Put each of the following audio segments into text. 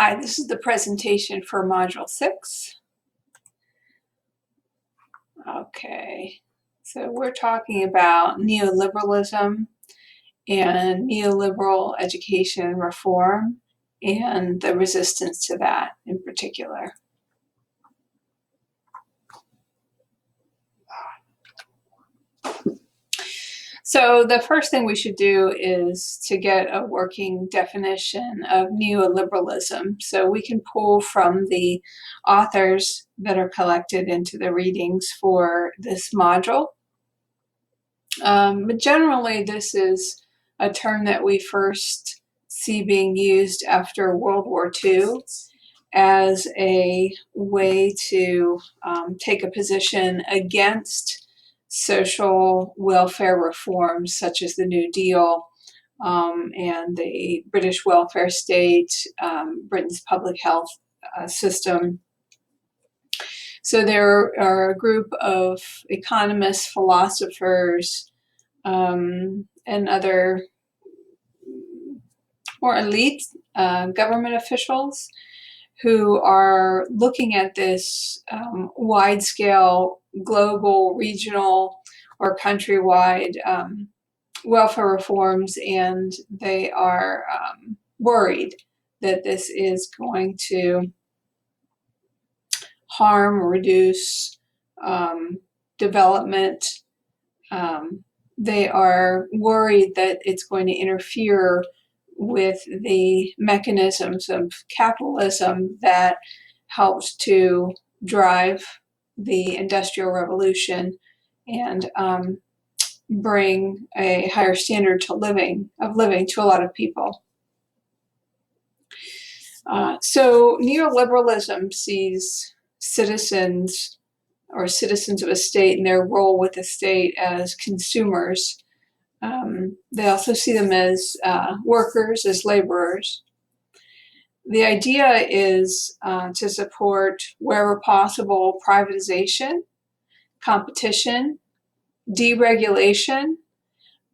Hi, this is the presentation for Module 6. Okay, so we're talking about neoliberalism and neoliberal education reform and the resistance to that in particular. So the first thing we should do is to get a working definition of neoliberalism. So we can pull from the authors that are collected into the readings for this module. But generally, this is a term that we first see being used after World War II as a way to take a position against social welfare reforms such as the New Deal and the British welfare state, Britain's public health system. So there are a group of economists, philosophers, and other more elite government officials who are looking at this wide-scale, global, regional, or countrywide welfare reforms, and they are worried that this is going to harm or reduce development. They are worried that it's going to interfere with the mechanisms of capitalism that helped to drive the Industrial Revolution and bring a higher standard of living to a lot of people. So neoliberalism sees citizens or citizens of a state and their role with the state as consumers. They also see them as workers, as laborers. The idea is to support, wherever possible, privatization, competition, deregulation,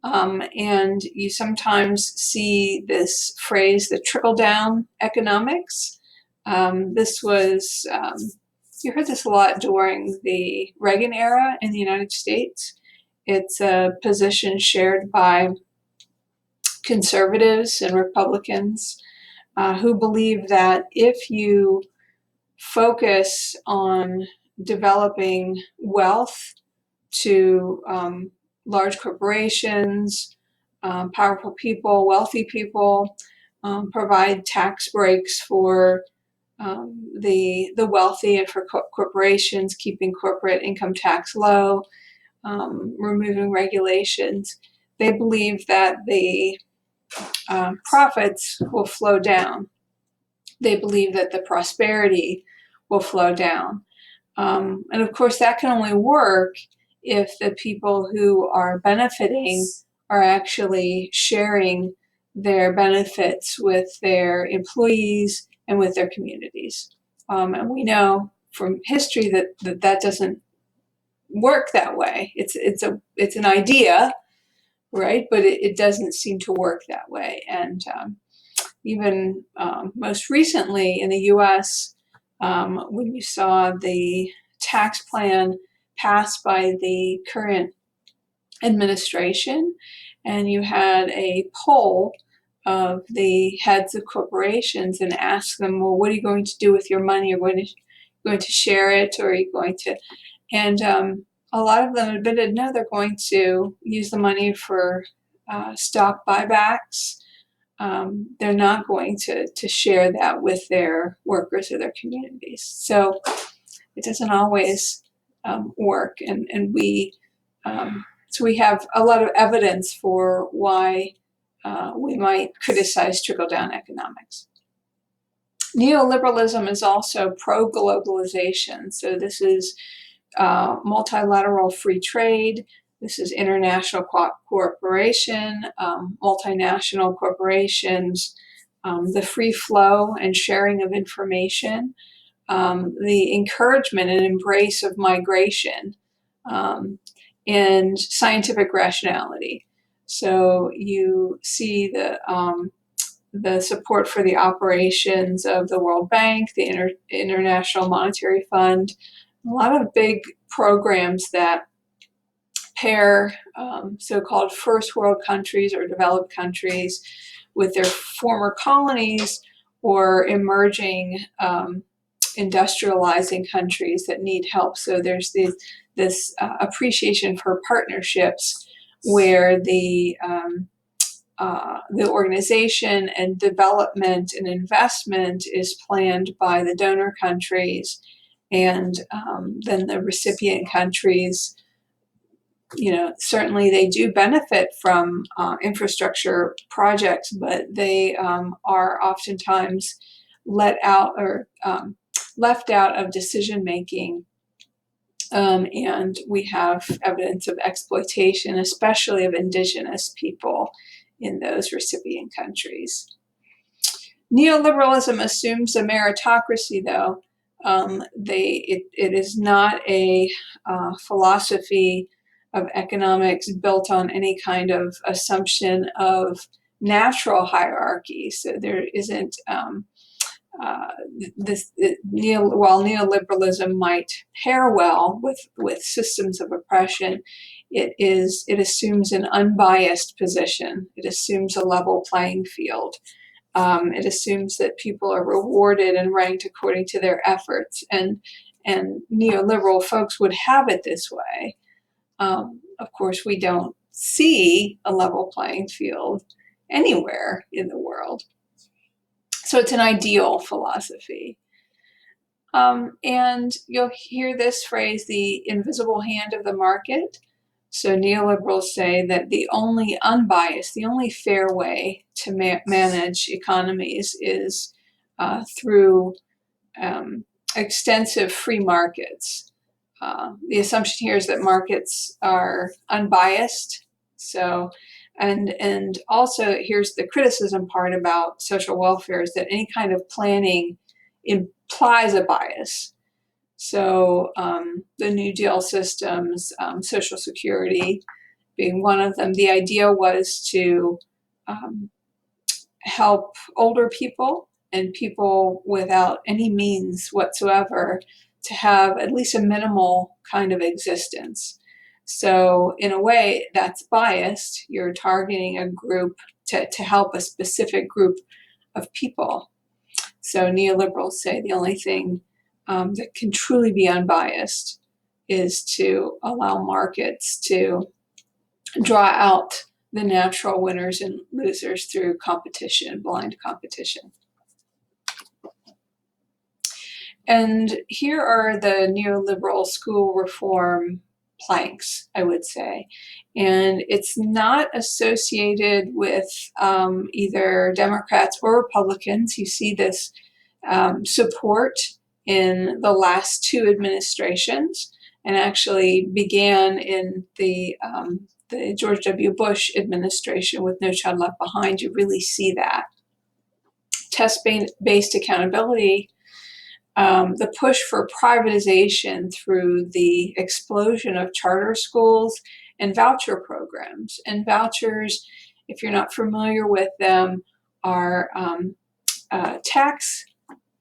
and you sometimes see this phrase, the trickle-down economics. This was, you heard this a lot during the Reagan era in the United States. It's a position shared by conservatives and Republicans who believe that if you focus on developing wealth to large corporations, powerful people, wealthy people, provide tax breaks for the wealthy and for corporations, keeping corporate income tax low, removing regulations, they believe that the profits will flow down. They believe that the prosperity will flow down. And of course, that can only work if the people who are benefiting are actually sharing their benefits with their employees and with their communities. And we know from history that doesn't work that way. It's an idea, right? But it doesn't seem to work that way. And even most recently in the U.S., when you saw the tax plan passed by the current administration, and you had a poll of the heads of corporations and asked them, well, what are you going to do with your money? Are you going to share it, or are you going to? And a lot of them admitted, no, they're going to use the money for stock buybacks. They're not going to share that with their workers or their communities. So it doesn't always work, and we so we have a lot of evidence for why we might criticize trickle-down economics. Neoliberalism is also pro-globalization. So this is multilateral free trade. This is international cooperation, multinational corporations, the free flow and sharing of information, the encouragement and embrace of migration, and scientific rationality. So you see the support for the operations of the World Bank, the International Monetary Fund, a lot of big programs that pair so-called first world countries or developed countries with their former colonies or emerging industrializing countries that need help. So there's this appreciation for partnerships where the organization and development and investment is planned by the donor countries, and then the recipient countries, certainly they do benefit from infrastructure projects, but they are oftentimes let out or left out of decision making. And we have evidence of exploitation, especially of indigenous people in those recipient countries. Neoliberalism assumes a meritocracy, though. It is not a philosophy of economics built on any kind of assumption of natural hierarchy. So there isn't while neoliberalism might pair well with systems of oppression, it assumes an unbiased position. It assumes a level playing field. It assumes that people are rewarded and ranked according to their efforts, and neoliberal folks would have it this way. Of course, we don't see a level playing field anywhere in the world. So it's an ideal philosophy. And you'll hear this phrase, the invisible hand of the market. So neoliberals say that the only unbiased, the only fair way to manage economies is through extensive free markets. The assumption here is that markets are unbiased. So, and also here's the criticism part about social welfare, is that any kind of planning implies a bias. So the New Deal systems, Social Security being one of them, the idea was to help older people and people without any means whatsoever to have at least a minimal kind of existence. So in a way, that's biased. You're targeting a group to help a specific group of people. So neoliberals say the only thing that can truly be unbiased is to allow markets to draw out the natural winners and losers through competition, blind competition. And here are the neoliberal school reform planks, I would say. And it's not associated with either Democrats or Republicans. You see this support in the last two administrations, and actually began in the George W. Bush administration with No Child Left Behind. You really see that. Test-based accountability, the push for privatization through the explosion of charter schools and voucher programs. And vouchers, if you're not familiar with them, are tax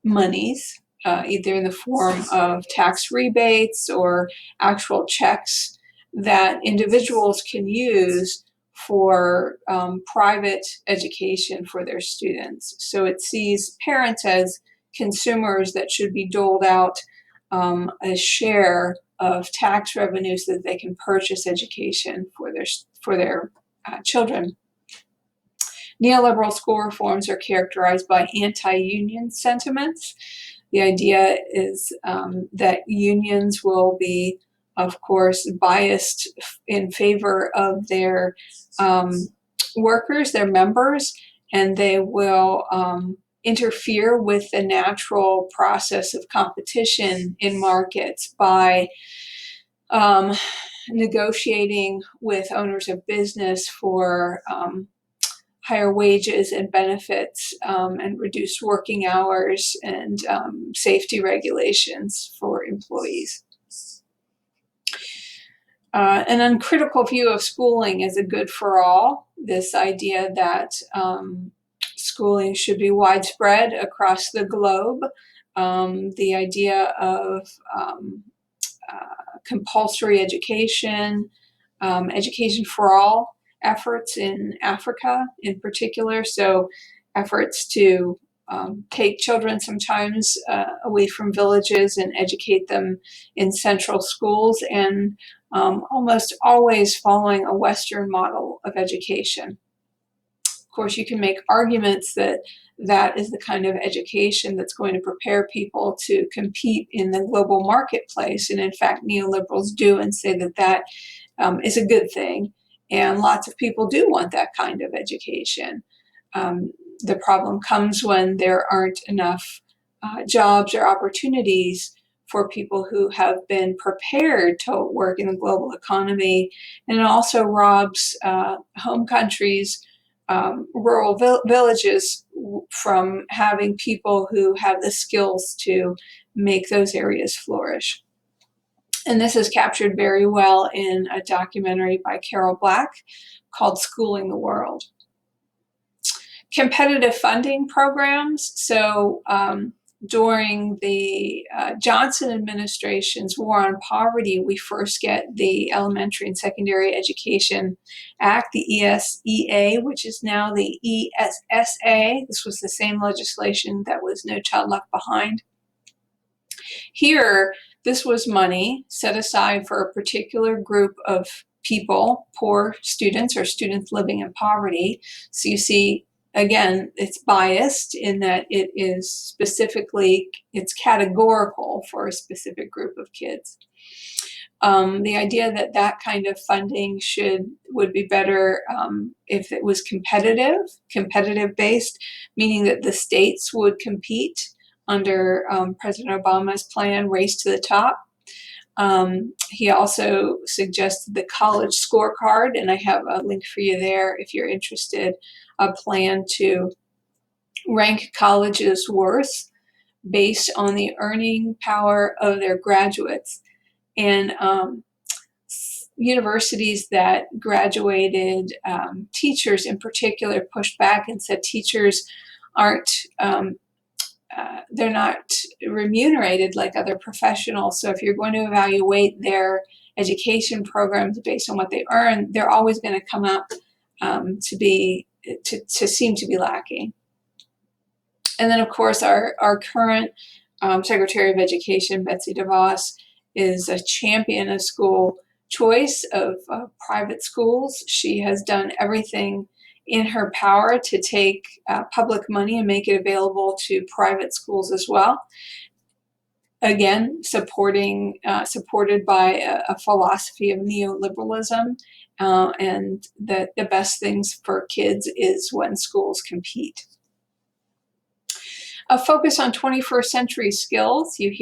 monies, either in the form of tax rebates or actual checks that individuals can use for private education for their students. So it sees parents as consumers that should be doled out a share of tax revenue so that they can purchase education for their children. Neoliberal school reforms are characterized by anti-union sentiments. The idea is that unions will be, of course, biased in favor of their workers, their members, and they will interfere with the natural process of competition in markets by negotiating with owners of business for higher wages and benefits and reduced working hours and safety regulations for employees. An uncritical view of schooling as a good for all, this idea that schooling should be widespread across the globe. The idea of compulsory education, education for all efforts in Africa in particular. So efforts to take children sometimes away from villages and educate them in central schools, and almost always following a Western model of education. Of course, you can make arguments that that is the kind of education that's going to prepare people to compete in the global marketplace. And in fact, neoliberals do and say that that is a good thing. And lots of people do want that kind of education. The problem comes when there aren't enough jobs or opportunities for people who have been prepared to work in the global economy. And it also robs home countries, rural villages, from having people who have the skills to make those areas flourish. And this is captured very well in a documentary by Carol Black called Schooling the World. Competitive funding programs. So during the Johnson administration's war on poverty, we first get the Elementary and Secondary Education Act, the ESEA, which is now the ESSA. This was the same legislation that was No Child Left Behind. Here, this was money set aside for a particular group of people, poor students or students living in poverty. So you see, again, it's biased in that it is specifically, it's categorical for a specific group of kids. The idea that that kind of funding would be better if it was competitive based, meaning that the states would compete under President Obama's plan, Race to the Top. He also suggested the college scorecard, and I have a link for you there if you're interested, a plan to rank colleges' worth based on the earning power of their graduates. And universities that graduated teachers in particular pushed back and said teachers aren't they're not remunerated like other professionals. So if you're going to evaluate their education programs based on what they earn, they're always going to come up to seem to be lacking. And then, of course, our current Secretary of Education, Betsy DeVos, is a champion of school choice, of private schools. She has done everything in her power to take public money and make it available to private schools as well. Again, supported by a philosophy of neoliberalism, and that the best things for kids is when schools compete. A focus on 21st century skills. You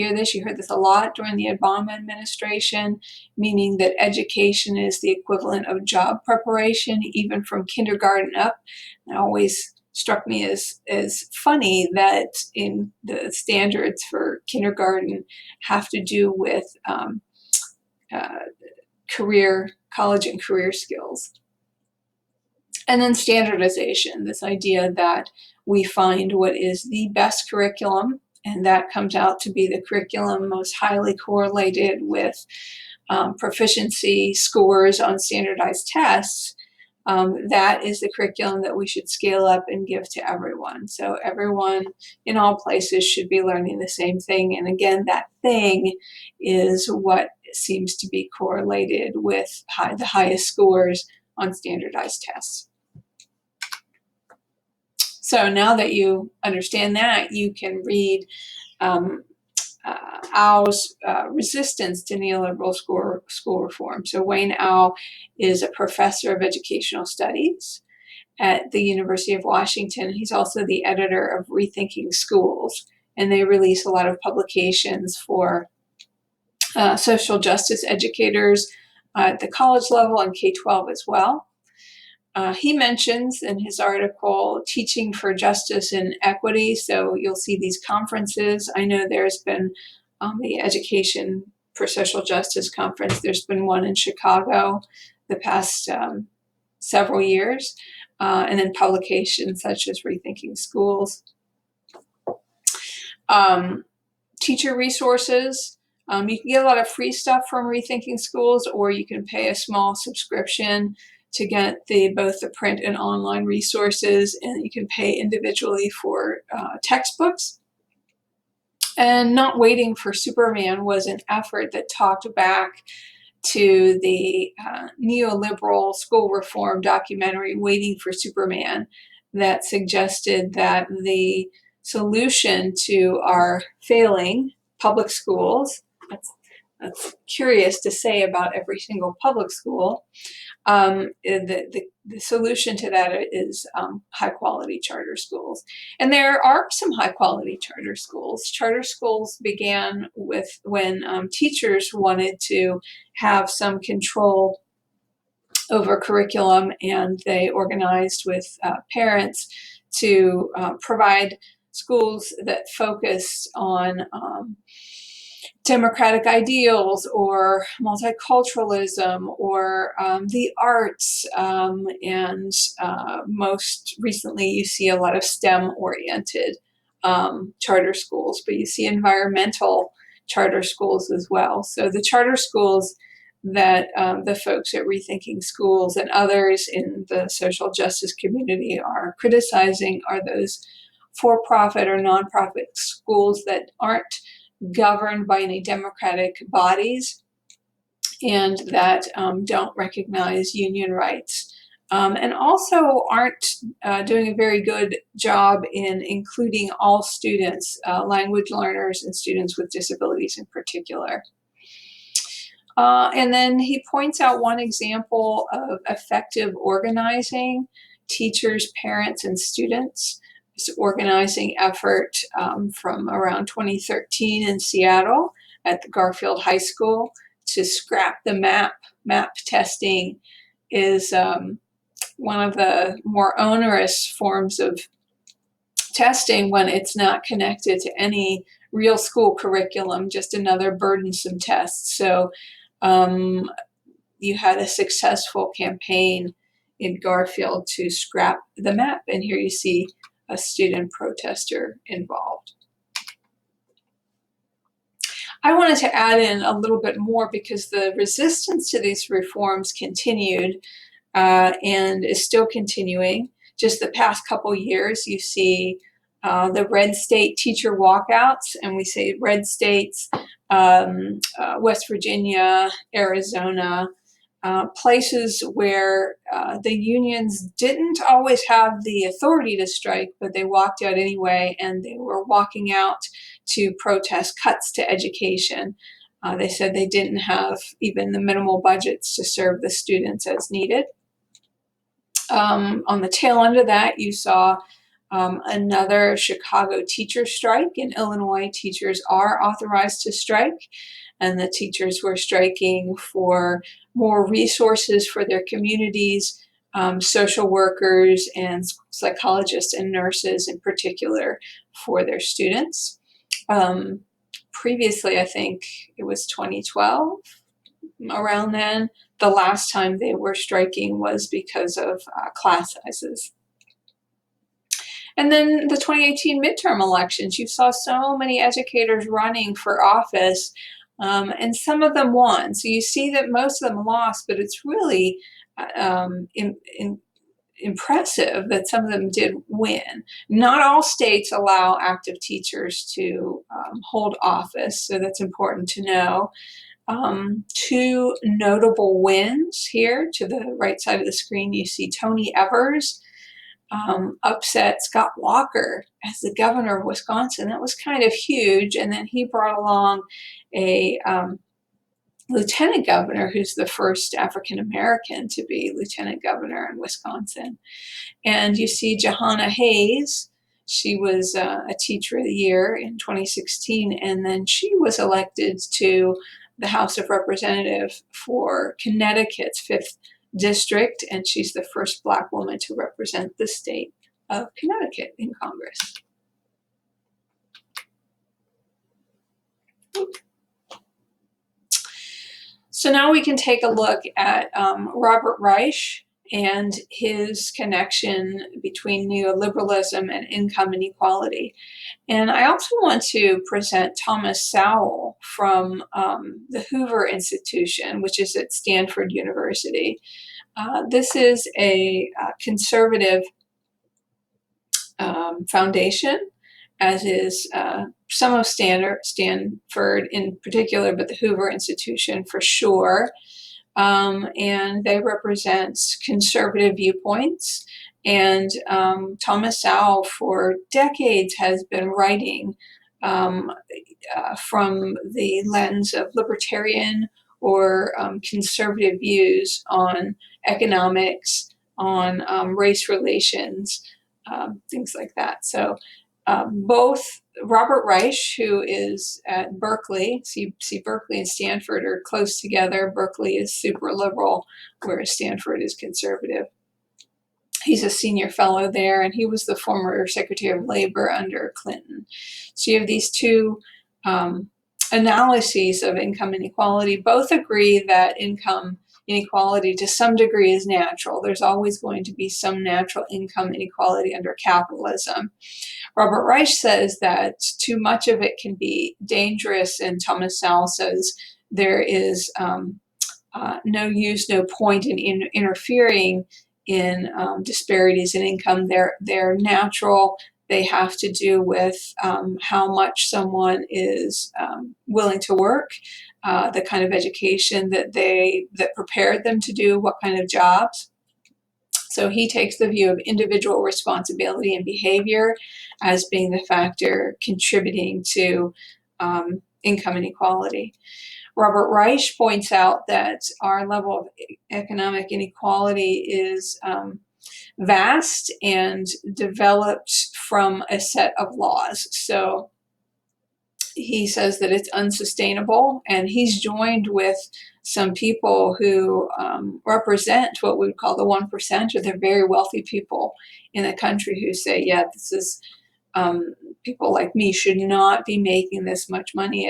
heard this a lot during the Obama administration, meaning that education is the equivalent of job preparation, even from kindergarten up. It always struck me as funny that in the standards for kindergarten have to do with college and career skills. And then standardization, this idea that we find what is the best curriculum, and that comes out to be the curriculum most highly correlated with proficiency scores on standardized tests. That is the curriculum that we should scale up and give to everyone. So everyone in all places should be learning the same thing. And again, that thing is what seems to be correlated with the highest scores on standardized tests. So now that you understand that, you can read Au's resistance to neoliberal school reform. So Wayne Au is a professor of educational studies at the University of Washington. He's also the editor of Rethinking Schools, and they release a lot of publications for social justice educators at the college level and K-12 as well. He mentions in his article Teaching for Justice and Equity. So you'll see these conferences. I know there's been the Education for Social Justice conference. There's been one in Chicago the past several years. and then publications such as Rethinking Schools. Teacher resources. You can get a lot of free stuff from Rethinking Schools, or you can pay a small subscription to get both the print and online resources, and you can pay individually for textbooks. And Not Waiting for Superman was an effort that talked back to the neoliberal school reform documentary Waiting for Superman, that suggested that the solution to our failing public schools, that's curious to say about every single public school, the solution to that is high quality charter schools. And there are some high quality charter schools. Charter schools began with when teachers wanted to have some control over curriculum, and they organized with parents to provide schools that focused on democratic ideals or multiculturalism or the arts, and most recently you see a lot of STEM-oriented charter schools, but you see environmental charter schools as well. So the charter schools that the folks at Rethinking Schools and others in the social justice community are criticizing are those for-profit or nonprofit schools that aren't governed by any democratic bodies and that don't recognize union rights, and also aren't doing a very good job in including all students, language learners and students with disabilities in particular. And then he points out one example of effective organizing: teachers, parents, and students. This organizing effort from around 2013 in Seattle at the Garfield High School to scrap the map. Map testing is one of the more onerous forms of testing when it's not connected to any real school curriculum, just another burdensome test. So you had a successful campaign in Garfield to scrap the map, and here you see a student protester involved. I wanted to add in a little bit more because the resistance to these reforms continued and is still continuing. Just the past couple years, you see the red state teacher walkouts, and we say red states, West Virginia, Arizona, places where the unions didn't always have the authority to strike, but they walked out anyway, and they were walking out to protest cuts to education. They said they didn't have even the minimal budgets to serve the students as needed. On the tail end of that, you saw another Chicago teacher strike. In Illinois, teachers are authorized to strike, and the teachers were striking for more resources for their communities, social workers and psychologists and nurses in particular for their students. Previously, I think it was 2012, around then, the last time they were striking was because of class sizes. And then the 2018 midterm elections, you saw so many educators running for office, and some of them won. So you see that most of them lost, but it's really impressive that some of them did win. Not all states allow active teachers to hold office, so that's important to know. Two notable wins here to the right side of the screen. You see Tony Evers upset Scott Walker as the governor of Wisconsin. That was kind of huge. And then he brought along a lieutenant governor who's the first African American to be lieutenant governor in Wisconsin. And you see Jahana Hayes. She was a teacher of the year in 2016, and then she was elected to the House of Representatives for Connecticut's 5th district, and she's the first Black woman to represent the state of Connecticut in Congress. So now we can take a look at Robert Reich and his connection between neoliberalism and income inequality. And I also want to present Thomas Sowell from the Hoover Institution, which is at Stanford University. This is a conservative foundation, as is some of Stanford in particular, but the Hoover Institution for sure. And they represent conservative viewpoints. And Thomas Sowell, for decades, has been writing from the lens of libertarian or conservative views on economics, on race relations, things like that. So both Robert Reich, who is at Berkeley, see Berkeley and Stanford are close together. Berkeley is super liberal, whereas Stanford is conservative. He's a senior fellow there, and he was the former Secretary of Labor under Clinton. So you have these two analyses of income inequality. Both agree that income inequality to some degree is natural. There's always going to be some natural income inequality under capitalism. Robert Reich says that too much of it can be dangerous, and Thomas Sowell says there is no use, no point in interfering in disparities in income. They're natural. They have to do with how much someone is willing to work, the kind of education that prepared them to do what kind of jobs. So he takes the view of individual responsibility and behavior as being the factor contributing to income inequality. Robert Reich points out that our level of economic inequality is vast and developed from a set of laws. So he says that it's unsustainable, and he's joined with some people who represent what we would call the 1%, or the very wealthy people in the country, who say, yeah, this is people like me should not be making this much money.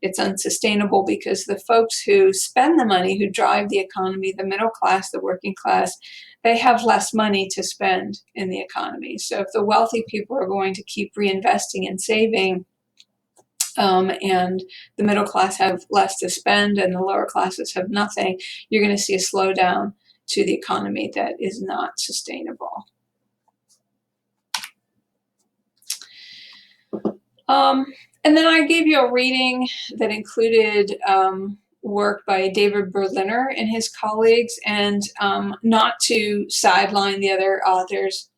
It's unsustainable, because the folks who spend the money, who drive the economy, the middle class, the working class, they have less money to spend in the economy. So if the wealthy people are going to keep reinvesting and saving, and the middle class have less to spend and the lower classes have nothing, you're going to see a slowdown to the economy that is not sustainable. And then I gave you a reading that included work by David Berliner and his colleagues, and not to sideline the other authors,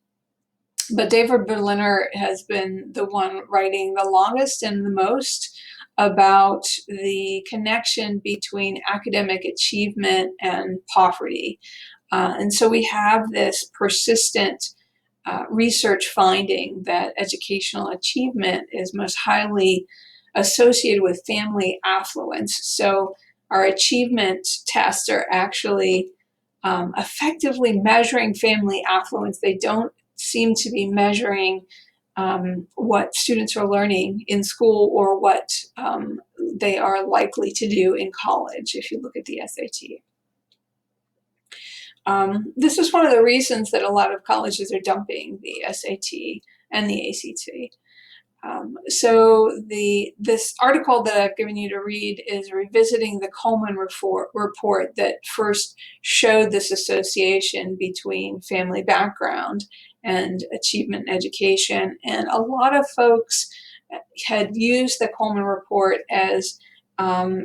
but David Berliner has been the one writing the longest and the most about the connection between academic achievement and poverty. And so we have this persistent research finding that educational achievement is most highly associated with family affluence. So our achievement tests are actually effectively measuring family affluence. They don't seem to be measuring what students are learning in school or what they are likely to do in college, if you look at the SAT. This is one of the reasons that a lot of colleges are dumping the SAT and the ACT. So this article that I've given you to read is revisiting the Coleman report that first showed this association between family background and achievement in education. And a lot of folks had used the Coleman report as a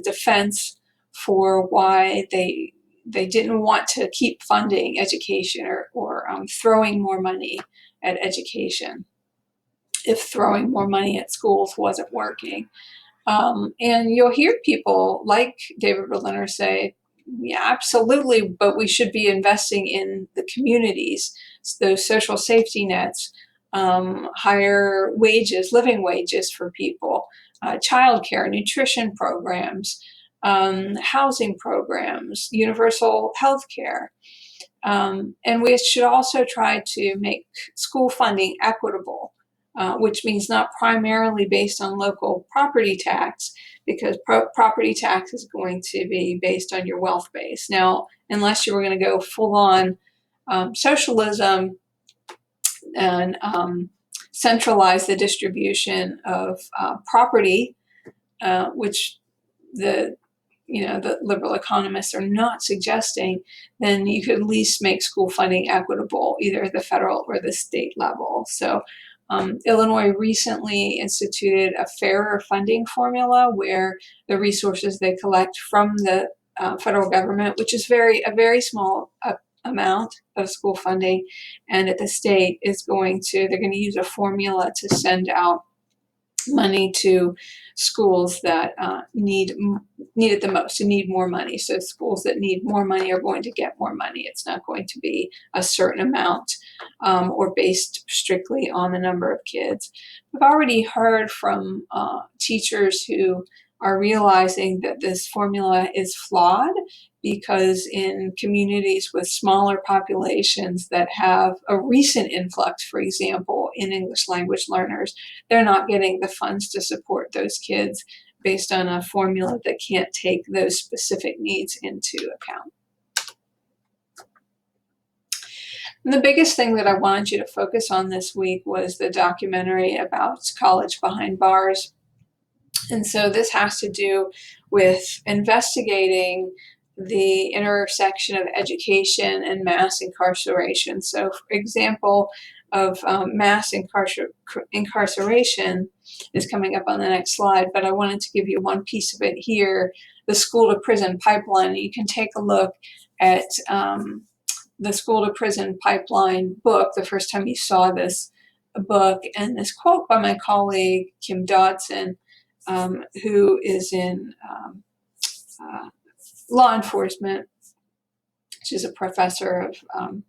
defense for why they didn't want to keep funding education or throwing more money at education, if throwing more money at schools wasn't working. And you'll hear people like David Berliner say, yeah, absolutely, but we should be investing in the communities, those social safety nets, higher wages, living wages for people, childcare, nutrition programs, housing programs, universal health care. And we should also try to make school funding equitable. which means not primarily based on local property tax, because property tax is going to be based on your wealth base. Now, unless you were going to go full on socialism and centralize the distribution of property, which the liberal economists are not suggesting, then you could at least make school funding equitable, either at the federal or the state level. So Illinois recently instituted a fairer funding formula where the resources they collect from the federal government, which is a very small amount of school funding, and at the state they're going to use a formula to send out money to schools that need it the most and need more money. So schools that need more money are going to get more money. It's not going to be a certain amount or based strictly on the number of kids. We've already heard from teachers who are realizing that this formula is flawed, because in communities with smaller populations that have a recent influx, for example, in English language learners, they're not getting the funds to support those kids based on a formula that can't take those specific needs into account. And the biggest thing that I wanted you to focus on this week was the documentary about College Behind Bars. And so this has to do with investigating the intersection of education and mass incarceration. So, for example, of mass incarceration is coming up on the next slide, but I wanted to give you one piece of it here, the school to prison pipeline. You can take a look at the school to prison pipeline book, the first time you saw this book, and this quote by my colleague, Kim Dodson, who is in law enforcement. She's a professor of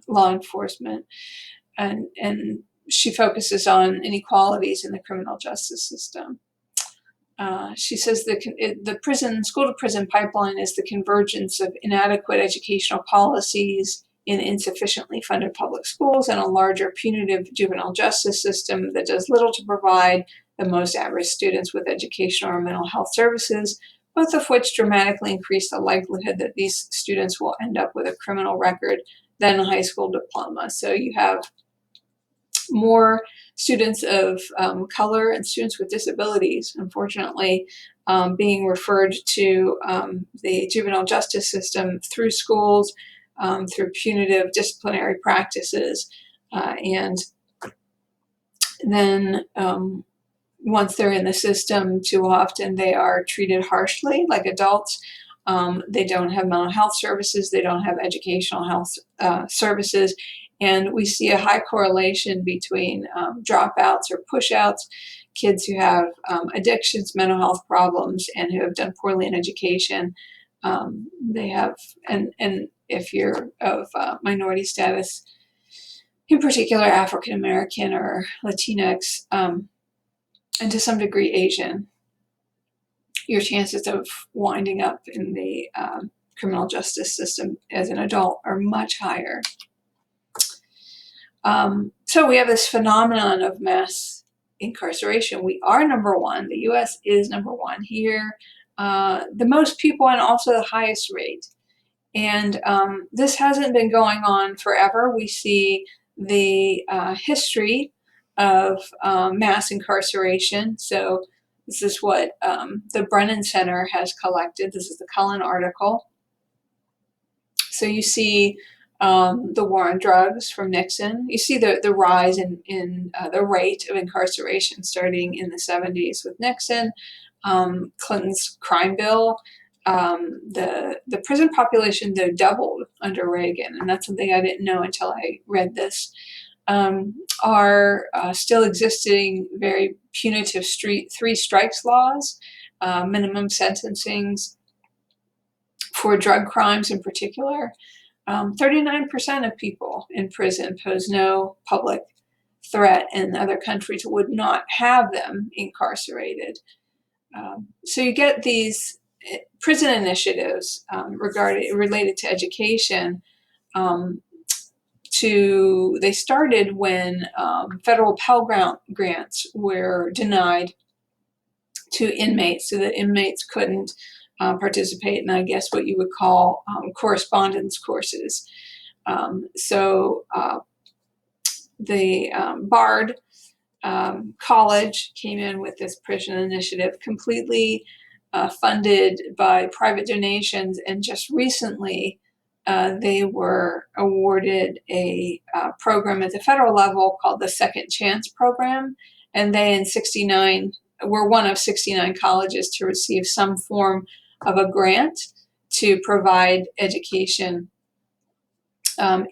law enforcement, and she focuses on inequalities in the criminal justice system. She says the school-to-prison pipeline is the convergence of inadequate educational policies in insufficiently funded public schools and a larger punitive juvenile justice system that does little to provide the most at-risk students with educational or mental health services, both of which dramatically increase the likelihood that these students will end up with a criminal record than a high school diploma. So you have more students of color and students with disabilities, unfortunately, being referred to the juvenile justice system through schools, through punitive disciplinary practices, and then once they're in the system, too often they are treated harshly like adults. They don't have mental health services, they don't have educational health services, and we see a high correlation between dropouts or pushouts, kids who have addictions, mental health problems, and who have done poorly in education. They have, and if you're of minority status, in particular African American or Latinx, and to some degree Asian, your chances of winding up in the criminal justice system as an adult are much higher. So we have this phenomenon of mass incarceration. We are number one. The U.S. is number one here. The most people and also the highest rate. And this hasn't been going on forever. We see the history of mass incarceration. So this is what the Brennan Center has collected. This is the Cullen article. So you see the war on drugs from Nixon. You see the rise in the rate of incarceration starting in the 70s with Nixon, Clinton's crime bill. The prison population, though, doubled under Reagan, and that's something I didn't know until I read this. Are still existing very punitive three strikes laws, minimum sentencings for drug crimes in particular. 39% of people in prison pose no public threat, and other countries would not have them incarcerated. So you get these prison initiatives related to education they started when federal Pell Grants were denied to inmates, so that inmates couldn't participate in, I guess, what you would call correspondence courses. So the Bard College came in with this prison initiative, completely funded by private donations, and just recently they were awarded a program at the federal level called the Second Chance Program, and they in 69 were one of 69 colleges to receive some form of a grant to provide education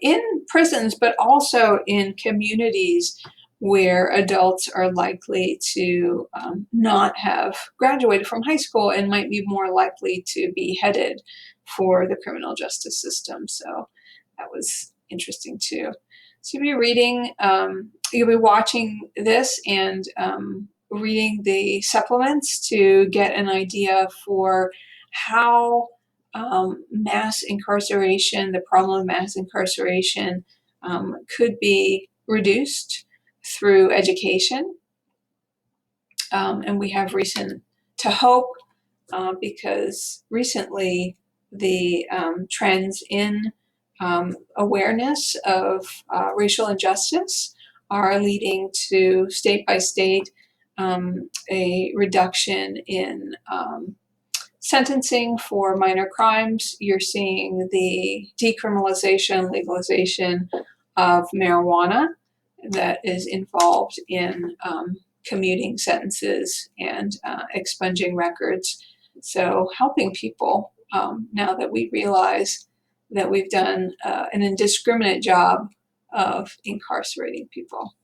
in prisons, but also in communities where adults are likely to not have graduated from high school and might be more likely to be headed for the criminal justice system. So that was interesting too. So you'll be reading, you'll be watching this and reading the supplements to get an idea for how mass incarceration, the problem of mass incarceration, could be reduced through education. And we have reason to hope because recently the trends in awareness of racial injustice are leading to state by state a reduction in sentencing for minor crimes. You're seeing the decriminalization, legalization of marijuana that is involved in commuting sentences and expunging records. So helping people now that we realize that we've done an indiscriminate job of incarcerating people.